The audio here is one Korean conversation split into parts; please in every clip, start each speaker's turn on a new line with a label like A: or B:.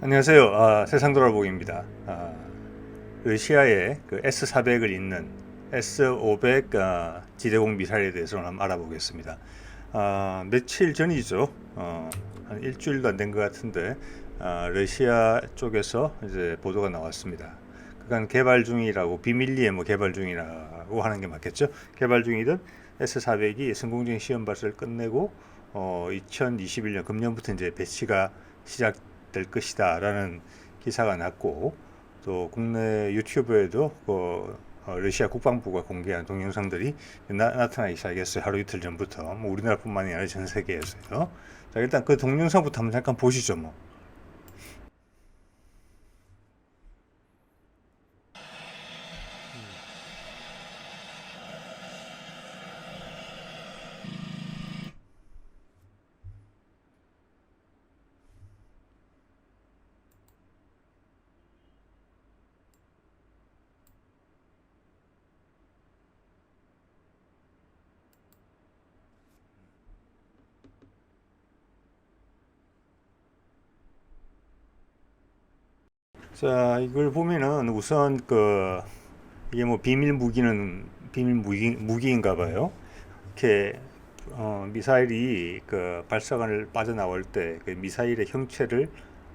A: 안녕하세요. 세상 돌아보기입니다. 러시아의 그 S-400을 잇는 S-500 지대공 미사일에 대해서 오늘 한번 알아보겠습니다. 며칠 전이죠. 한 일주일도 안 된 것 같은데 러시아 쪽에서 이제 보도가 나왔습니다. 그간 개발 중이라고 비밀리에 개발 중이라고 하는 게 맞겠죠. 개발 중이던 S-400이 성공적인 시험 발사를 끝내고 2021년 금년부터 이제 배치가 시작될 것이다라는 기사가 났고, 또 국내 유튜브에도 러시아 국방부가 공개한 동영상들이 나타나기 시작했어요. 하루 이틀 전부터. 뭐 우리나라뿐만이 아니라 전 세계에서요. 자, 일단 그 동영상부터 한번 잠깐 보시죠. 뭐. 자, 이걸 보면은 우선 이게 뭐 비밀 무기인가 봐요. 이렇게 미사일이 그 발사관을 빠져나올 때 그 미사일의 형체를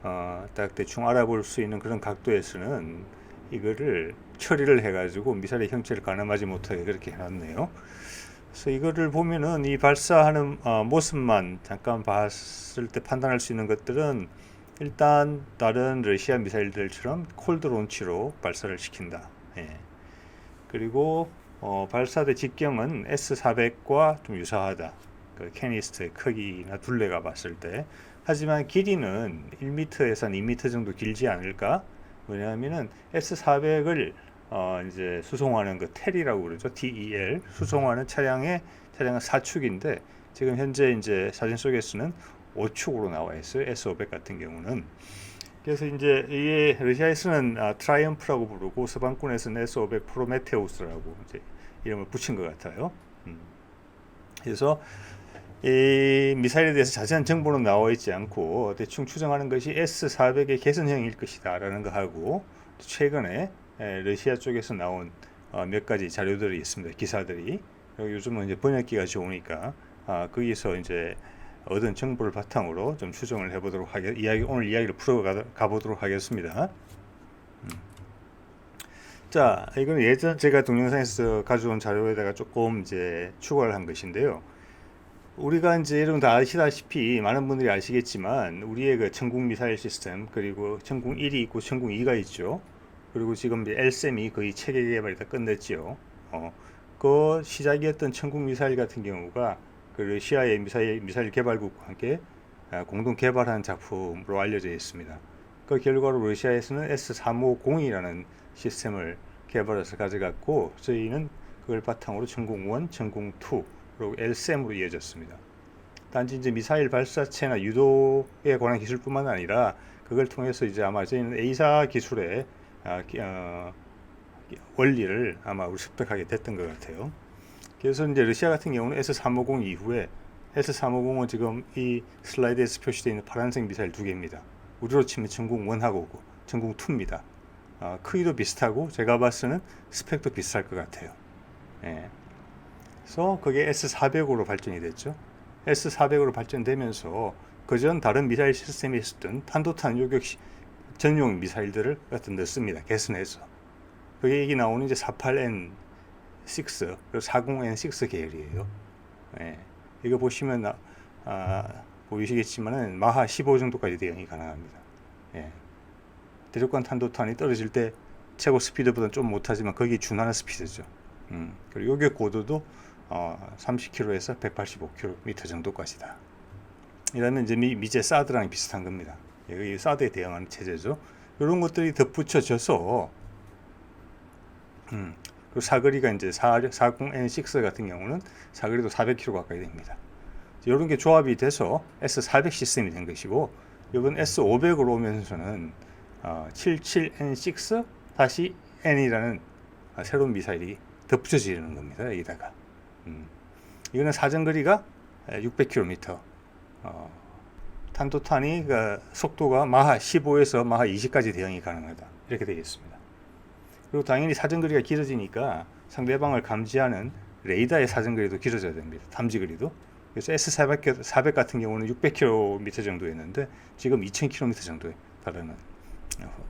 A: 딱 대충 알아볼 수 있는 그런 각도에서는 이거를 처리를 해가지고 미사일의 형체를 가늠하지 못하게 그렇게 해놨네요. 그래서 이거를 보면은 이 발사하는 모습만 잠깐 봤을 때 판단할 수 있는 것들은, 일단 다른 러시아 미사일들처럼 콜드 론치로 발사를 시킨다. 예. 그리고 발사대 직경은 S-400과 좀 유사하다. 그 캐니스트의 크기나 둘레가 봤을 때. 하지만 길이는 1m에서 2m 정도 길지 않을까? 왜냐하면은 S-400을 이제 수송하는 그 텔이라고 그러죠. TEL 수송하는 차량은 4축인데, 지금 현재 이제 사진 속에서는 5축으로 나와 있어요. S-500 같은 경우는. 그래서 이제 이게 러시아에서는 트라이엄프라고 부르고 서방권에서는 S-500 프로메테우스라고 이제 이름을 붙인 것 같아요. 음. 그래서 이 미사일에 대해서 자세한 정보는 나와 있지 않고 대충 추정하는 것이 S-400의 개선형일 것이다라는 거 하고, 최근에 러시아 쪽에서 나온 몇 가지 자료들이 있습니다. 기사들이. 요즘은 이제 번역기가 좋으니까 거기서 이제 얻은 정보를 바탕으로 좀 추정을 해보도록 오늘 이야기를 풀어가 보도록 하겠습니다. 자, 이건 예전 제가 동영상에서 가져온 자료에다가 조금 이제 추가를 한 것인데요. 우리가 이제 여러분 다 아시다시피, 많은 분들이 아시겠지만, 우리의 그 천국 미사일 시스템, 그리고 천국 1이 있고 천국 2가 있죠. 그리고 지금 이제 LSM이 거의 체계 개발이 다 끝냈죠. 그 시작이었던 천국 미사일 같은 경우가 그 러시아의 미사일 개발국과 함께 공동 개발한 작품으로 알려져 있습니다. 그 결과로 러시아에서는 S350이라는 시스템을 개발해서 가져갔고, 저희는 그걸 바탕으로 천국 1, 천국 2, 그리고 LSM으로 이어졌습니다. 단지 이제 미사일 발사체나 유도에 관한 기술뿐만 아니라 그걸 통해서 이제 아마 저희는 A사 기술의 원리를 아마 우리 습득하게 됐던 것 같아요. 그래서 이제 러시아 같은 경우는 S350 이후에, S350은 지금 이 슬라이드에서 표시되어 있는 파란색 미사일 두 개입니다. 우리로 치면 천국 1하고 천국 2입니다. 크기도 비슷하고 제가 봤을 때는 스펙도 비슷할 것 같아요. 예. 그래서 그게 S400으로 발전이 됐죠. S400으로 발전되면서 그전 다른 미사일 시스템에 있었던 탄도탄 요격 전용 미사일들을 갖다 넣습니다. 개선해서. 그게 여기 나오는 이제 48N6, 그리고 40N6 계열이에요. 예. 이거 보시면 보이시겠지만은 마하 15 정도까지 대응이 가능합니다. 예. 대륙간 탄도탄이 떨어질 때 최고 스피드보다는 좀 못하지만 거기 준하는 스피드죠. 그리고 요격 고도도 30km에서 185km 정도까지다. 이러면 이제 미제 사드랑 비슷한 겁니다. 이 사드에 대응하는 체제죠. 이런 것들이 덧붙여져서 그리고 사거리가 이제 40N6 같은 경우는 사거리도 400km 가까이 됩니다. 이런 게 조합이 돼서 S400 시스템이 된 것이고, 이번 S500으로 오면서는 77N6 다시 N이라는 새로운 미사일이 덧붙여지는 겁니다. 여기다가 이거는 사정거리가 600km 탄도탄이 그 속도가 마하 15에서 마하 20까지 대응이 가능하다. 이렇게 되겠습니다. 그리고 당연히 사정거리가 길어지니까 상대방을 감지하는 레이더의 사정거리도 길어져야 됩니다. 탐지거리도. 그래서 S400 같은 경우는 600km 정도였는데 지금 2000km 정도에 달하는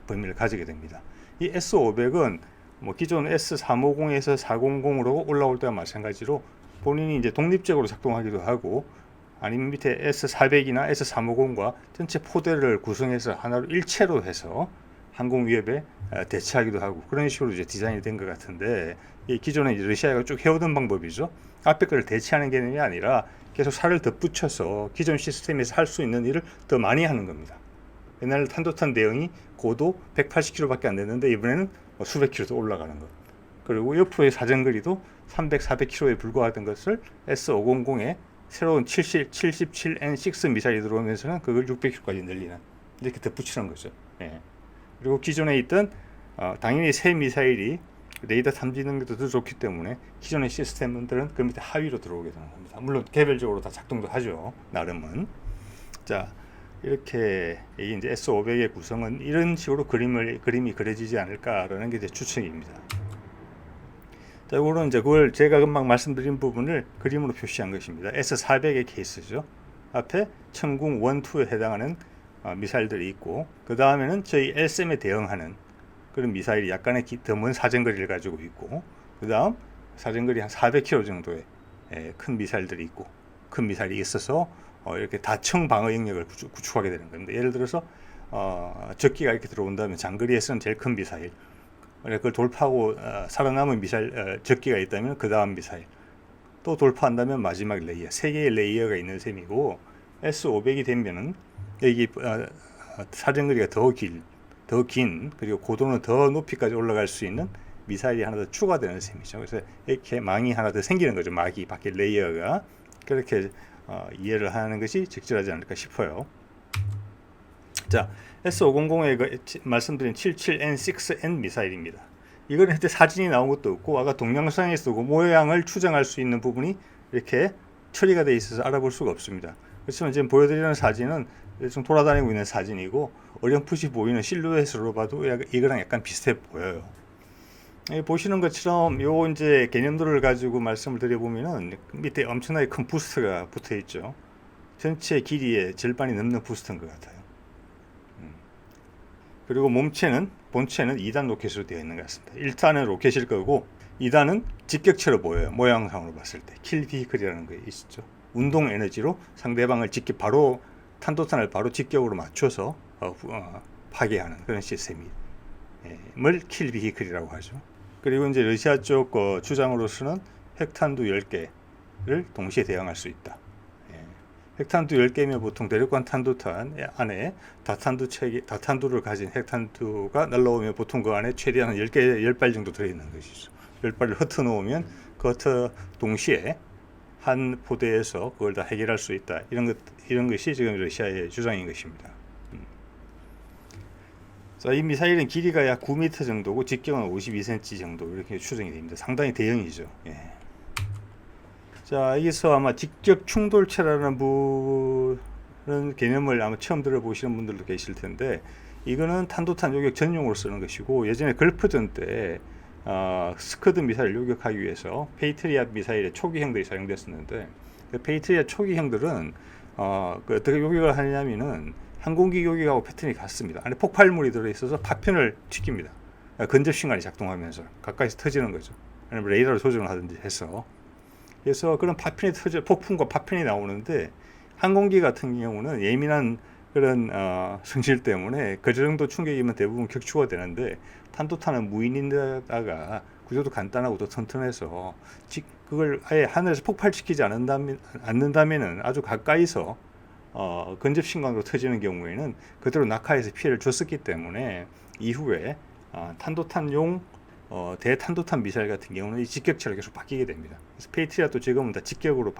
A: 범위를 가지게 됩니다. 이 S500은 뭐 기존 S350에서 400으로 올라올 때와 마찬가지로 본인이 이제 독립적으로 작동하기도 하고 아니면 밑에 S400이나 S350과 전체 포대를 구성해서 하나로 일체로 해서 항공 위협에 대처하기도 하고 그런 식으로 이제 디자인이 된 것 같은데 이 기존에 이제 러시아가 쭉 해오던 방법이죠. 앞에 거를 대체하는 개념이 아니라 계속 살을 덧붙여서 기존 시스템에서 할 수 있는 일을 더 많이 하는 겁니다. 옛날 탄도탄 대응이 고도 180km밖에 안 됐는데 이번에는 수백 킬로도 올라가는 것. 그리고 옆으로의 사정거리도 300, 400km에 불과하던 것을 S500에 새로운 77N6 미사일이 들어오면서는 그걸 600km까지 늘리는 이렇게 덧붙이는 거죠. 예. 그리고 기존에 있던 당연히 새 미사일이 레이더 탐지 능력도 더 좋기 때문에 기존의 시스템들은 그 밑에 하위로 들어오게 되는 겁니다. 물론 개별적으로 다 작동도 하죠. 나름은. 자, 이렇게 이제 S500의 구성은 이런 식으로 그림이 그려지지 않을까라는 게 제 추측입니다. 자, 이거는 이제 그걸 제가 금방 말씀드린 부분을 그림으로 표시한 것입니다. S400의 케이스죠. 앞에 천궁 1, 2에 해당하는 미사일들이 있고 그 다음에는 저희 LSM에 대응하는 그런 미사일이 약간의 더 먼 사정거리를 가지고 있고 그 다음 사정거리 한 400km 정도의 큰 미사일들이 있고 큰 미사일이 있어서 이렇게 다청 방어 영역을 구축하게 되는 겁니다. 예를 들어서 적기가 이렇게 들어온다면 장거리에서는 제일 큰 미사일 그걸 돌파하고 살아남은 미사일 적기가 있다면 그 다음 미사일 또 돌파한다면 마지막 레이어 3개의 레이어가 있는 셈이고 S500이 되면은 여기 사정거리가 더 긴 그리고 고도는 더 높이까지 올라갈 수 있는 미사일이 하나 더 추가되는 셈이죠. 그래서 이렇게 망이 하나 더 생기는 거죠. 막이 밖에 레이어가 그렇게 이해를 하는 것이 적절하지 않을까 싶어요. 자, S500의 그 말씀드린 77N6N 미사일입니다. 이거는 현재 사진이 나온 것도 없고 아까 동영상에서 그 모양을 추정할 수 있는 부분이 이렇게 처리가 되어 있어서 알아볼 수가 없습니다. 그렇지만 지금 보여드리는 사진은 좀 돌아다니고 있는 사진이고 어렴풋이 보이는 실루엣으로 봐도 이거랑 약간 비슷해 보여요. 보시는 것처럼 요 이제 개념들을 가지고 말씀을 드려보면은 밑에 엄청나게 큰 부스트가 붙어 있죠. 전체 길이의 절반이 넘는 부스트인 것 같아요. 그리고 본체는 2단 로켓으로 되어 있는 것 같습니다. 1단은 로켓일 거고 2단은 직격체로 보여요. 모양상으로 봤을 때 킬 비히클이라는 게 있죠. 운동 에너지로 상대방을 바로 탄도탄을 바로 직격으로 맞춰서 파괴하는 그런 시스템을 킬 비히클이라고 하죠. 그리고 이제 러시아 쪽 주장으로서는 핵탄두 10개를 동시에 대응할 수 있다. 핵탄두 10개면 보통 대륙간 탄도탄 안에 다탄두를 가진 핵탄두가 날라오면 보통 그 안에 최대한 10발 정도 들어있는 것이죠. 10발을 흩어놓으면 그 동시에 한 포대에서 그걸 다 해결할 수 있다. 이런 것이 지금 러시아의 주장인 것입니다. 자, 이 미사일은 길이가 약 9m 정도고 직경은 52cm 정도 이렇게 추정이 됩니다. 상당히 대형이죠. 예. 자, 여기서 아마 직격 충돌체라는 개념을 아마 처음 들어보시는 분들도 계실 텐데 이거는 탄도탄 요격 전용으로 쓰는 것이고 예전에 걸프전 때 스커드 미사일을 요격하기 위해서 페이트리앗 미사일의 초기형들이 사용됐었는데 그 페이트리앗 초기형들은 어떻게 요격을 하냐면은 항공기 요격하고 패턴이 같습니다. 안에 폭발물이 들어있어서 파편을 튀깁니다. 건접신관이 작동하면서 가까이서 터지는 거죠. 아니면 레이더로 조정을 하든지 해서 그래서 그런 폭풍과 파편이 나오는데 항공기 같은 경우는 예민한 그런 성질 때문에 그 정도 충격이면 대부분 격추가 되는데 탄도탄은 무인인데다가 구조도 간단하고 또 튼튼해서 그걸 아예 하늘에서 폭발시키지 않는다면은 아주 가까이서 건접신광으로 터지는 경우에는 그대로 낙하해서 피해를 줬었기 때문에 이후에 탄도탄용 대탄도탄 미사일 같은 경우는 이 직격체로 계속 바뀌게 됩니다. 그래서 페이트리앗도 지금은 다 직격으로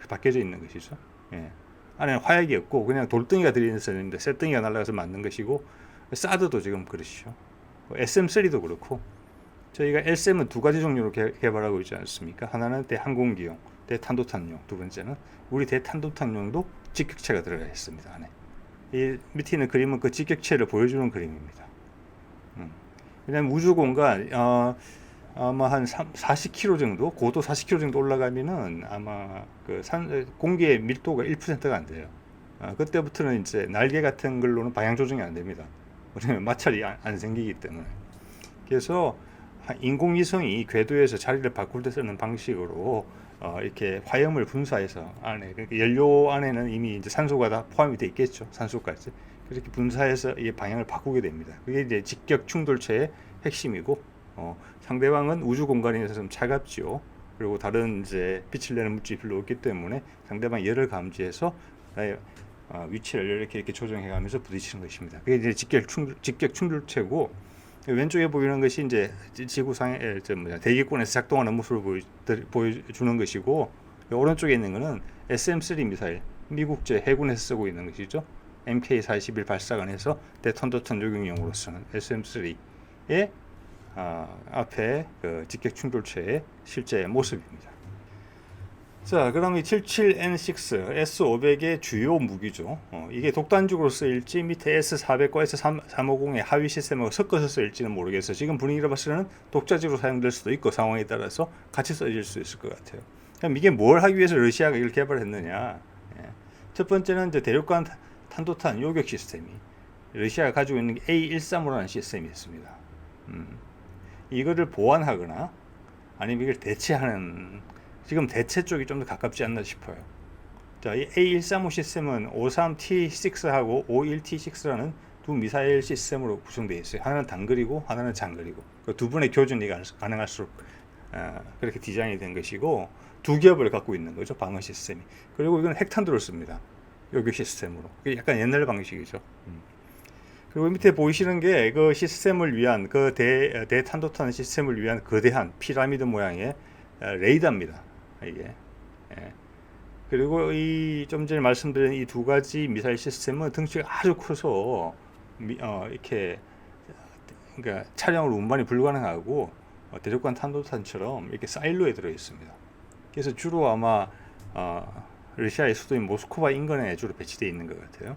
A: 바뀌어져 있는 것이죠. 예. 안에는 화약이 없고 그냥 돌덩이가 들어있는데 쇳덩이가 날아가서 맞는 것이고 사드도 지금 그렇죠. SM3도 그렇고 저희가 LSM은 두 가지 종류로 개발하고 있지 않습니까? 하나는 대항공기용, 대탄도탄용, 두 번째는 우리 대탄도탄용도 직격체가 들어가 있습니다. 안에. 이 밑에 있는 그림은 그 직격체를 보여주는 그림입니다. 왜냐하면 우주 공간 아마 한 40km 정도, 고도 40km 정도 올라가면은 아마 그 공기의 밀도가 1%가 안 돼요. 그때부터는 이제 날개 같은 걸로는 방향 조정이 안 됩니다. 왜냐면 마찰이 안 생기기 때문에. 그래서 인공위성이 궤도에서 자리를 바꿀 때 쓰는 방식으로 이렇게 화염을 분사해서 안에, 그러니까 연료 안에는 이미 이제 산소가 다 포함이 돼 있겠죠. 산소까지. 그렇게 분사해서 이 방향을 바꾸게 됩니다. 그게 이제 직격 충돌체의 핵심이고, 상대방은 우주 공간에서 좀 차갑지요. 그리고 다른 이제 빛을 내는 물질이 별로 없기 때문에 상대방 열을 감지해서 위치를 이렇게 조정해가면서 부딪히는 것입니다. 그게 이제 직격 충돌체고, 왼쪽에 보이는 것이 이제 지구상의 대기권에서 작동하는 모습을 보여주는 것이고, 오른쪽에 있는 것은 SM-3 미사일, 미국제 해군에서 쓰고 있는 것이죠. MK-41 발사관에서 대탄도탄 요격용으로 쓰는 SM-3의 앞에 그 직격 충돌체의 실제 모습입니다. 자, 그럼 이 77N6 S500의 주요 무기죠. 이게 독단적으로 쓰일지 밑에 S400과 S350의 하위 시스템하고 섞어서 쓰일지는 모르겠어요. 지금 분위기로 봐서는 독자적으로 사용될 수도 있고 상황에 따라서 같이 써질 수 있을 것 같아요. 그럼 이게 뭘 하기 위해서 러시아가 이걸 개발했느냐? 첫 번째는 이제 대륙간 탄도탄 요격 시스템이 러시아가 가지고 있는 게 A135라는 시스템이 있습니다. 이거를 보완하거나 아니면 이걸 대체하는, 지금 대체 쪽이 좀 더 가깝지 않나 싶어요. 자, 이 A135 시스템은 53T6하고 51T6라는 두 미사일 시스템으로 구성되어 있어요. 하나는 단거리고 하나는 장거리고, 그 두 분의 교전이 가능할수록 그렇게 디자인이 된 것이고, 두 겹을 갖고 있는 거죠, 방어 시스템이. 그리고 이건 핵탄두를 씁니다, 요격 시스템으로. 약간 옛날 방식이죠. 그리고 밑에 보이시는 게 그 시스템을 위한, 그 대탄도탄 시스템을 위한 거대한 피라미드 모양의 레이더입니다, 이게. 그리고 이 좀 전에 말씀드린 이 두 가지 미사일 시스템은 덩치가 아주 커서 이렇게, 그러니까 차량으로 운반이 불가능하고 대륙간 탄도탄처럼 이렇게 사일로에 들어 있습니다. 그래서 주로 아마 러시아의 수도인 모스크바 인근에 주로 배치되어 있는 것 같아요.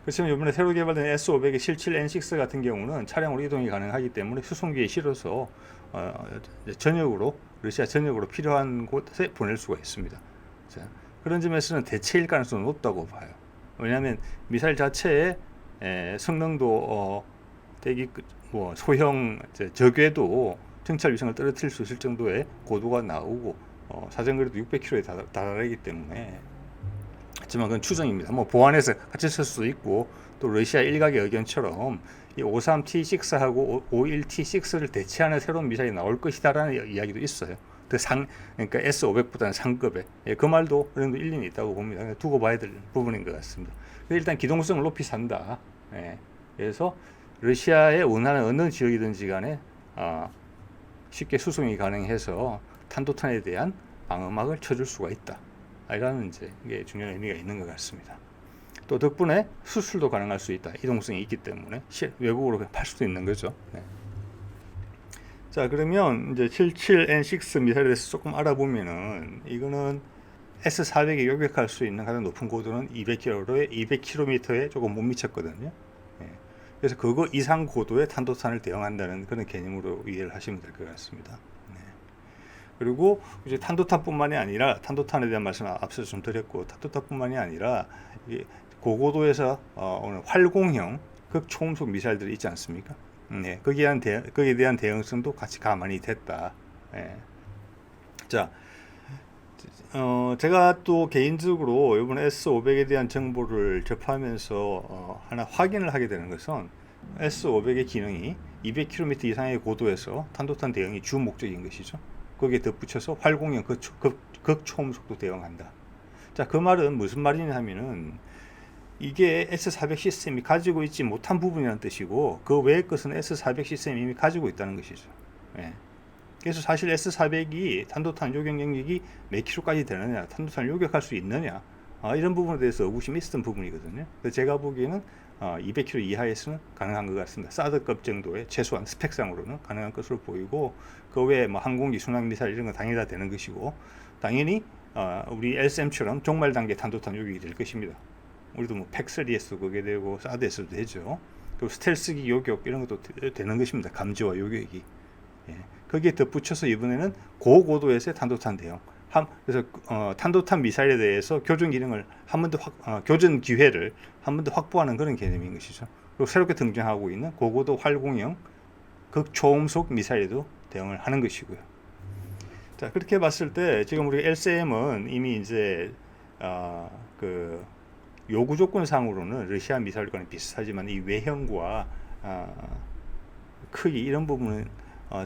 A: 그렇지만 이번에 새로 개발된 S500의 77N6 같은 경우는 차량으로 이동이 가능하기 때문에 수송기에 실어서 전역으로, 러시아 전역으로 필요한 곳에 보낼 수가 있습니다. 자, 그런 점에서는 대체일 가능성이 높다고 봐요. 왜냐하면 미사일 자체의 성능도 소형 저궤도 정찰 위성을 떨어뜨릴 수 있을 정도의 고도가 나오고, 사정거리도 600km에 달하기 때문에. 하지만 그건 추정입니다. 뭐 보완해서 같이 쓸 수도 있고, 또 러시아 일각의 의견처럼 이 53T6하고 51T6를 대체하는 새로운 미사일이 나올 것이다라는 이야기도 있어요. 그러니까 S500보다는 상급에. 그 말도 어느 정도 일리는 있다고 봅니다. 두고 봐야 될 부분인 것 같습니다. 일단 기동성을 높이 산다. 그래서 러시아에 원하는 어느 지역이든지 간에 쉽게 수송이 가능해서 탄도탄에 대한 방어막을 쳐줄 수가 있다, 이라는 이제 이게 중요한 의미가 있는 것 같습니다. 또 덕분에 수출도 가능할 수 있다. 이동성이 있기 때문에 외국으로 팔 수도 있는 거죠. 자, 그러면 이제 77N6 미사일에 대해서 조금 알아보면은, 이거는 S400에 요격할 수 있는 가장 높은 고도는 200km에 조금 못 미쳤거든요. 그래서 그거 이상 고도의 탄도탄을 대응한다는 그런 개념으로 이해를 하시면 될 것 같습니다. 그리고 이제 탄도탄뿐만이 아니라, 탄도탄에 대한 말씀 앞서 좀 드렸고, 탄도탄뿐만이 아니라 고고도에서 오늘 활공형 극초음속 미사일들이 있지 않습니까? 거기에 대한 대응성도 같이 가만히 됐다. 자, 제가 또 개인적으로 이번에 S500에 대한 정보를 접하면서 하나 확인을 하게 되는 것은, S500의 기능이 200km 이상의 고도에서 탄도탄 대응이 주 목적인 것이죠. 거기에 덧붙여서 활공형 극초음속도 대응한다. 자, 그 말은 무슨 말이냐 하면은, 이게 S400 시스템이 가지고 있지 못한 부분이라는 뜻이고, 그 외의 것은 S400 시스템이 이미 가지고 있다는 것이죠. 그래서 사실 S400이 탄도탄 요격 영역이 몇 킬로까지 되느냐, 탄도탄을 요격할 수 있느냐, 이런 부분에 대해서 의구심이 있었던 부분이거든요. 그래서 제가 보기에는 200km 이하에서는 가능한 것 같습니다. 사드급 정도의 최소한 스펙상으로는 가능한 것으로 보이고, 그 외에 뭐 항공기, 순항 미사일 이런 건 당연히 다 되는 것이고, 당연히 우리 LSM처럼 종말 단계 탄도탄 요격이 될 것입니다. 우리도 뭐 팩3에서 그게 되고 사드에서도 되죠. 그리고 스텔스기 요격 이런 것도 되는 것입니다. 감지와 요격이. 예. 거기에 덧붙여서 이번에는 고고도에서의 탄도탄 대응. 그래서 탄도탄 미사일에 대해서 교전 기능을 한 번 더 교전 기회를 한 번 더 확보하는 그런 개념인 것이죠. 그리고 새롭게 등장하고 있는 고고도 활공형 극초음속 미사일에도 대응을 하는 것이고요. 자, 그렇게 봤을 때 지금 우리 LCM은 이미 이제 그 요구 조건상으로는 러시아 미사일과는 비슷하지만 이 외형과 크기 이런 부분은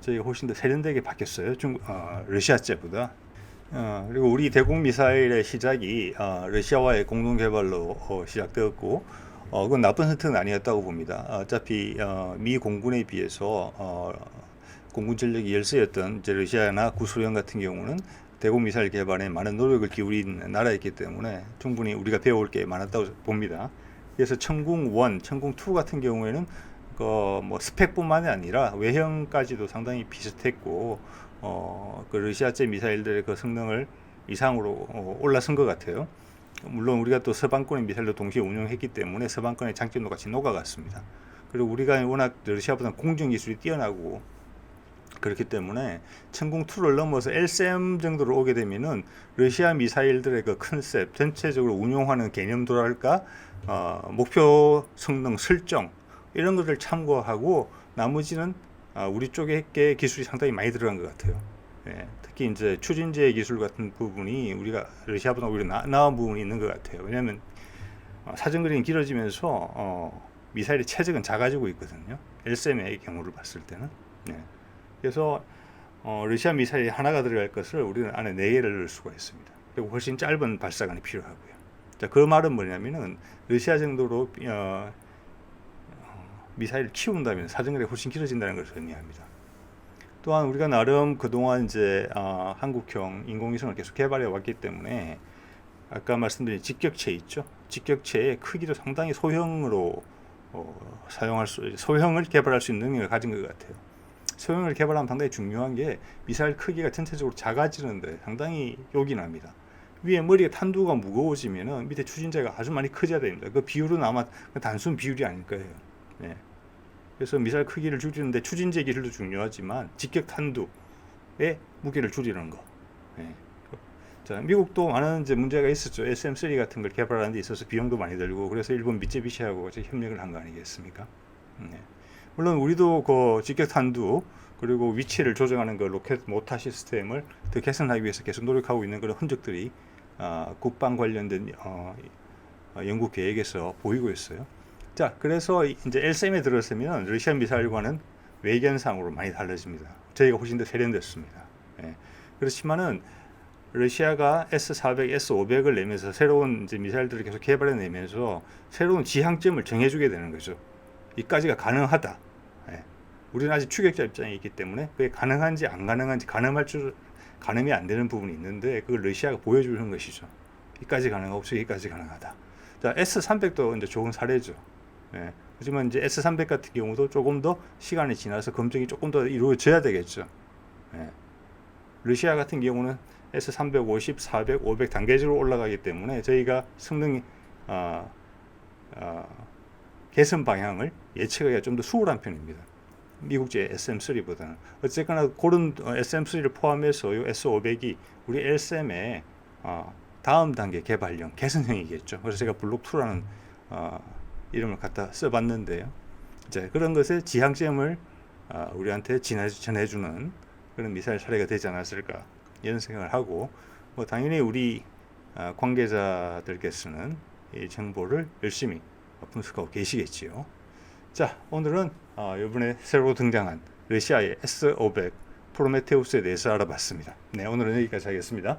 A: 저희가 훨씬 더 세련되게 바뀌었어요. 러시아제보다. 그리고 우리 대공 미사일의 시작이 러시아와의 공동 개발로 시작되었고, 그건 나쁜 선택은 아니었다고 봅니다. 어차피 미 공군에 비해서 공군 전력이 열세였던 이제 러시아나 구소련 같은 경우는 대공 미사일 개발에 많은 노력을 기울인 나라였기 때문에 충분히 우리가 배울 게 많았다고 봅니다. 그래서 천궁 1, 천궁 2 같은 경우에는 뭐 스펙뿐만이 아니라 외형까지도 상당히 비슷했고, 그 러시아제 미사일들의 그 성능을 이상으로 올라선 것 같아요. 물론 우리가 또 서방권의 미사일도 동시에 운용했기 때문에 서방권의 장점도 같이 녹아갔습니다. 그리고 우리가 워낙 러시아보다 공정 기술이 뛰어나고 그렇기 때문에 천궁2를 넘어서 LCM 정도로 오게 되면은 러시아 미사일들의 그 컨셉 전체적으로 운용하는 개념도랄까, 목표 성능 설정 이런 것을 참고하고 나머지는 우리 쪽에 기술이 상당히 많이 들어간 것 같아요. 예, 특히 이제 추진제 기술 같은 부분이 우리가 러시아보다 오히려 나은 부분이 있는 것 같아요. 왜냐하면 사정 그림이 길어지면서 미사일의 체적은 작아지고 있거든요. LCM의 경우를 봤을 때는. 예. 그래서 러시아 미사일이 하나가 들어갈 것을 우리는 안에 4개를 넣을 수가 있습니다. 그리고 훨씬 짧은 발사관이 필요하고요. 자, 그 말은 뭐냐면은 러시아 정도로 미사일을 키운다면 사정거리가 훨씬 길어진다는 것을 의미합니다. 또한 우리가 나름 그동안 이제 한국형 인공위성을 계속 개발해 왔기 때문에 아까 말씀드린 직격체 있죠. 직격체의 크기도 상당히 소형으로 소형을 개발할 수 있는 능력을 가진 것 같아요. 소형을 개발하면 상당히 중요한 게 미사일 크기가 전체적으로 작아지는데 상당히 요긴합니다. 위에 머리가 탄두가 무거워지면은 밑에 추진자가 아주 많이 커져야 됩니다. 그 비율은 아마 단순 비율이 아닐 거예요. 네. 그래서 미사일 크기를 줄이는데 추진제 기술도 중요하지만 직격 탄두의 무게를 줄이는 거. 네. 자, 미국도 많은 이제 문제가 있었죠. SM3 같은 걸 개발하는 데 있어서 비용도 많이 들고, 그래서 일본 미쯔비시하고 협력을 한 거 아니겠습니까? 네. 물론 우리도 그 직격 탄두 그리고 위치를 조정하는 그 로켓 모터 시스템을 더 개선하기 위해서 계속 노력하고 있는 그런 흔적들이 국방 관련된 연구 계획에서 보이고 있어요. 자, 그래서 이제 LCM에 들어서면 러시아 미사일과는 외견상으로 많이 달라집니다. 저희가 훨씬 더 세련됐습니다. 예. 그렇지만은 러시아가 S400, S500을 내면서 새로운 이제 미사일들을 계속 개발해 내면서 새로운 지향점을 정해주게 되는 거죠. 이까지가 가능하다. 예. 우리는 아직 추격자 입장에 있기 때문에 그게 가능한지 안 가능한지 가늠이 안 되는 부분이 있는데 그걸 러시아가 보여주는 것이죠. 이까지 가능하고 저기까지 가능하다. 자, S300도 이제 좋은 사례죠. 예. 하지만 이제 S300 같은 경우도 조금 더 시간이 지나서 검증이 조금 더 이루어져야 되겠죠. 예. 러시아 같은 경우는 S350, 400, 500 단계적으로 올라가기 때문에 저희가 성능 개선 방향을 예측하기가 좀 더 수월한 편입니다. 미국제 SM3보다는. 어쨌거나 그런 SM3를 포함해서 이 S500이 우리 LCM의 다음 단계 개발형, 개선형이겠죠. 그래서 제가 블록2라는 이름을 갖다 써봤는데요. 이제 그런 것의 지향점을 우리한테 전해주는 그런 미사일 사례가 되지 않았을까 이런 생각을 하고, 뭐 당연히 우리 관계자들께서는 이 정보를 열심히 분석하고 계시겠지요. 자, 오늘은 이번에 새로 등장한 러시아의 S500 프로메테우스에 대해서 알아봤습니다. 네, 오늘은 여기까지 하겠습니다.